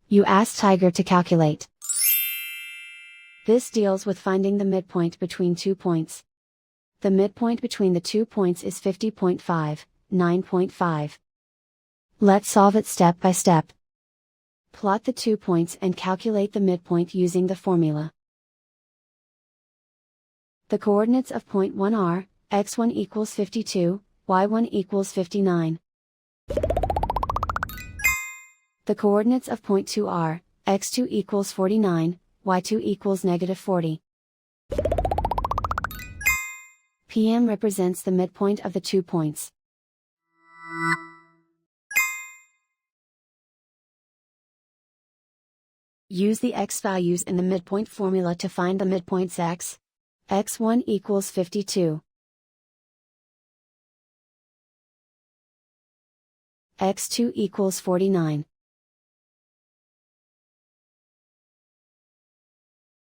You ask Tiger to calculate. This deals with finding the midpoint between 2 points. The midpoint between the 2 points is 50.5, 9.5. Let's solve it step by step. Plot the 2 points and calculate the midpoint using the formula. The coordinates of point 1 are, x1 equals 52, y1 equals 59. The coordinates of point 2 are, x2 equals 49, y2 equals -40. PM represents the midpoint of the 2 points. Use the x values in the midpoint formula to find the midpoints x. x1 equals 52. x2 equals 49.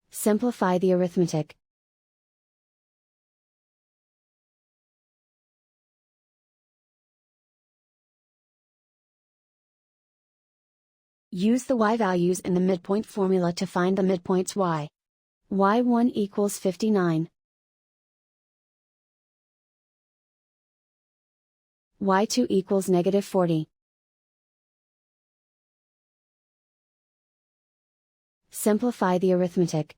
Simplify the arithmetic. Use the y values in the midpoint formula to find the midpoints y. y1 equals 59. y2 equals -40. Simplify the arithmetic.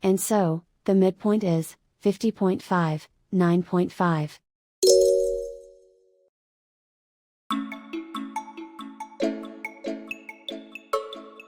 And so, the midpoint is 50.5, 9.5.